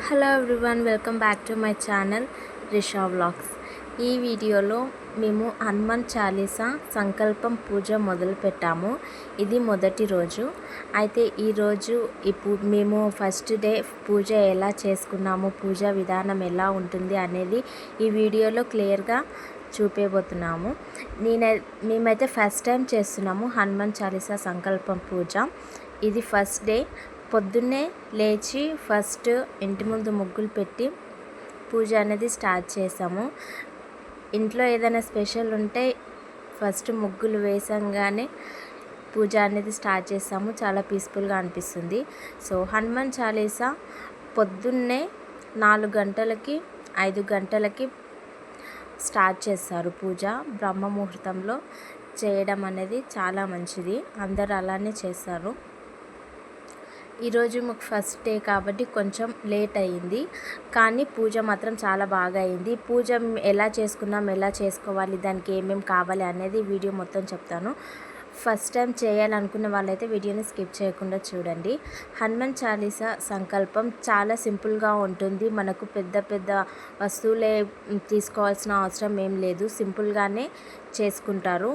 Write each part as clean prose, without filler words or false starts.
Hello everyone, welcome back to my channel Risha vlogs. ఈ వీడియోలో మేము హనుమాన్ చాలీసా సంకల్పం పూజ మొదలు పెట్టాము. ఇది మొదటి రోజు. అయితే ఈరోజు మేము ఫస్ట్ డే పూజ ఎలా చేసుకున్నాము, పూజా విధానం ఎలా ఉంటుంది అనేది ఈ వీడియోలో క్లియర్గా చూపించబోతున్నాము. మేమైతే ఫస్ట్ టైం చేస్తున్నాము హనుమాన్ చాలీసా సంకల్పం పూజ. ఇది ఫస్ట్ డే. పొద్దున్నే లేచి ఫస్ట్ ఇంటి ముందు ముగ్గులు పెట్టి పూజ అనేది స్టార్ట్ చేసాము. ఇంట్లో ఏదైనా స్పెషల్ ఉంటే ఫస్ట్ ముగ్గులు వేసంగానే పూజ అనేది స్టార్ట్ చేసాము. చాలా పీస్ఫుల్గా అనిపిస్తుంది. సో హనుమాన్ చాలీసా పొద్దున్నే 4 గంటలకి 5 గంటలకి స్టార్ట్ చేస్తారు పూజ. బ్రహ్మ ముహూర్తంలో చేయడం అనేది చాలా మంచిది. అందరూ అలానే చేస్తారు. ఈరోజు మాకు ఫస్ట్ డే కాబట్టి కొంచెం లేట్ అయ్యింది, కానీ పూజ మాత్రం చాలా బాగా అయింది. పూజ ఎలా చేసుకున్నాం, ఎలా చేసుకోవాలి, దానికి ఏమేమి కావాలి అనేది వీడియో మొత్తం చెప్తాను. ఫస్ట్ టైం చేయాలనుకున్న వాళ్ళైతే వీడియోని స్కిప్ చేయకుండా చూడండి. హనుమాన్ చాలీసా సంకల్పం చాలా సింపుల్గా ఉంటుంది. మనకు పెద్ద పెద్ద వస్తువులే తీసుకోవాల్సిన అవసరం ఏం లేదు, సింపుల్గానే చేసుకుంటారు.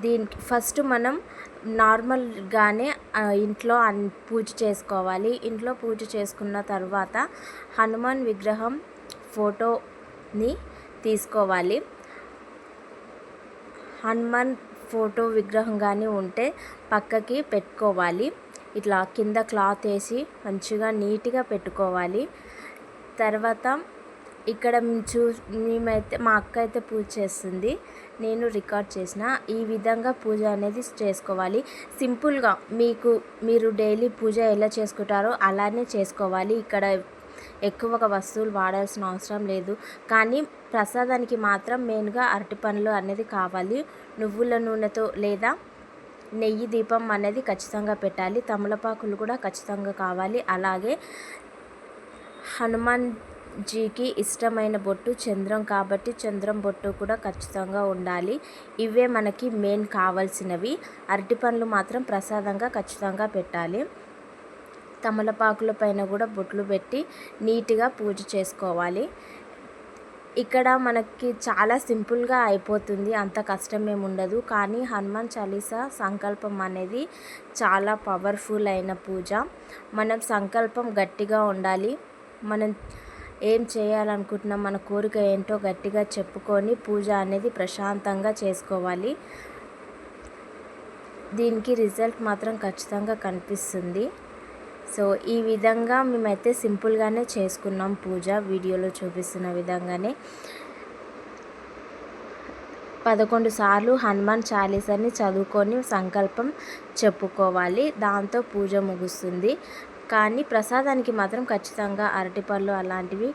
దీనికి ఫస్ట్ మనం నార్మల్గానే ఇంట్లో పూజ చేసుకోవాలి. ఇంట్లో పూజ చేసుకున్న తర్వాత హనుమాన్ విగ్రహం ఫోటోని తీసుకోవాలి. హనుమాన్ ఫోటో విగ్రహం కానీ ఉంటే పక్కకి పెట్టుకోవాలి. ఇట్లా కింద క్లాత్ వేసి మంచిగా నీట్గా పెట్టుకోవాలి. తర్వాత ఇక్కడ మేమైతే మా అక్క అయితే పూజ చేస్తుంది, నేను రికార్డ్ చేసిన. ఈ విధంగా పూజ అనేది చేసుకోవాలి. సింపుల్గా మీరు డైలీ పూజ ఎలా చేసుకుంటారో అలానే చేసుకోవాలి. ఇక్కడ ఎక్కువగా వస్తువులు వాడాల్సిన అవసరం లేదు. కానీ ప్రసాదానికి మాత్రం మెయిన్గా అరటి పండ్లు అనేది కావాలి. నువ్వుల నూనెతో లేదా నెయ్యి దీపం అనేది ఖచ్చితంగా పెట్టాలి. తమలపాకులు కూడా ఖచ్చితంగా కావాలి. అలాగే హనుమాన్ జీకి ఇష్టమైన బొట్టు చంద్రం కాబట్టి చంద్రం బొట్టు కూడా ఖచ్చితంగా ఉండాలి. ఇవే మనకి మెయిన్ కావాల్సినవి. అరటి పండ్లు మాత్రం ప్రసాదంగా ఖచ్చితంగా పెట్టాలి. తమలపాకుల పైన కూడా బొట్లు పెట్టి నీట్గా పూజ చేసుకోవాలి. ఇక్కడ మనకి చాలా సింపుల్గా అయిపోతుంది, అంత కష్టమేమి ఉండదు. కానీ హనుమాన్ చాలీసా సంకల్పం అనేది చాలా పవర్ఫుల్ అయిన పూజ. మనం సంకల్పం గట్టిగా ఉండాలి. మనం ఏం చేయాలనుకుంటున్నాం, మన కోరిక ఏంటో గట్టిగా చెప్పుకొని పూజ అనేది ప్రశాంతంగా చేసుకోవాలి. దీనికి రిజల్ట్ మాత్రం ఖచ్చితంగా కనిపిస్తుంది. సో ఈ విధంగా మేమైతే సింపుల్గానే చేసుకున్నాం పూజ. వీడియోలో చూపిస్తున్న విధంగానే 11 సార్లు హనుమాన్ చాలీసాని చదువుకొని సంకల్పం చెప్పుకోవాలి. దాంతో పూజ ముగుస్తుంది. కానీ ప్రసాదానికి మాత్రం ఖచ్చితంగా అరటిపళ్ళు అలాంటివి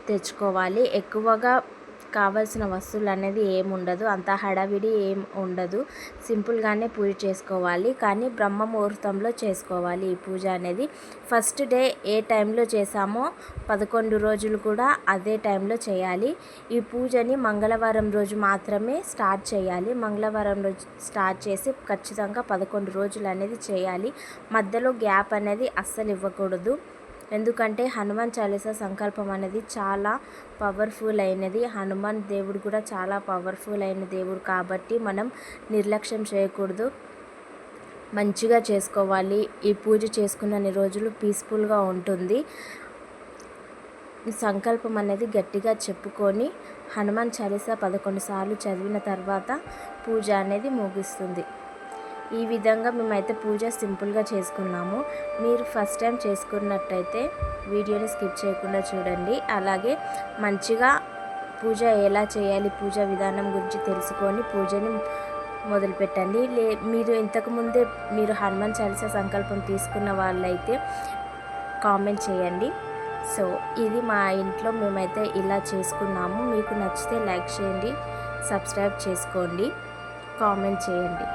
తెచ్చుకోవాలి. ఎక్కువగా కావాల్సిన వస్తువులు అనేది ఏమి ఉండదు, అంత హడావిడి ఏం ఉండదు. సింపుల్గానే పూజ చేసుకోవాలి. కానీ బ్రహ్మ ముహూర్తంలో చేసుకోవాలి ఈ పూజ అనేది. ఫస్ట్ డే ఏ టైంలో చేసామో 11 రోజులు కూడా అదే టైంలో చేయాలి. ఈ పూజని మంగళవారం రోజు మాత్రమే స్టార్ట్ చేయాలి. మంగళవారం రోజు స్టార్ట్ చేసి ఖచ్చితంగా 11 రోజులు అనేది చేయాలి. మధ్యలో గ్యాప్ అనేది అస్సలు ఇవ్వకూడదు. ఎందుకంటే హనుమాన్ చాలీసా సంకల్పం అనేది చాలా పవర్ఫుల్ అయినది. హనుమాన్ దేవుడు కూడా చాలా పవర్ఫుల్ అయిన దేవుడు కాబట్టి మనం నిర్లక్ష్యం చేయకూడదు, మంచిగా చేసుకోవాలి. ఈ పూజ చేసుకున్నన్ని రోజులు పీస్ఫుల్గా ఉంటుంది. సంకల్పం అనేది గట్టిగా చెప్పుకొని హనుమాన్ చాలీసా 11 సార్లు చదివిన తర్వాత పూజ అనేది ముగుస్తుంది. ఈ విధంగా మేమైతే పూజ సింపుల్గా చేసుకున్నాము. మీరు ఫస్ట్ టైం చేసుకున్నట్టయితే వీడియోని స్కిప్ చేయకుండా చూడండి. అలాగే మంచిగా పూజ ఎలా చేయాలి, పూజ విధానం గురించి తెలుసుకొని పూజని మొదలుపెట్టండి. మీరు ఇంతకుముందే మీరు హనుమాన్ చాలీసా సంకల్పం తీసుకున్న వాళ్ళైతే కామెంట్ చేయండి. సో ఇది మా ఇంట్లో మేమైతే ఇలా చేసుకున్నాము. మీకు నచ్చితే లైక్ చేయండి, సబ్స్క్రైబ్ చేసుకోండి, కామెంట్ చేయండి.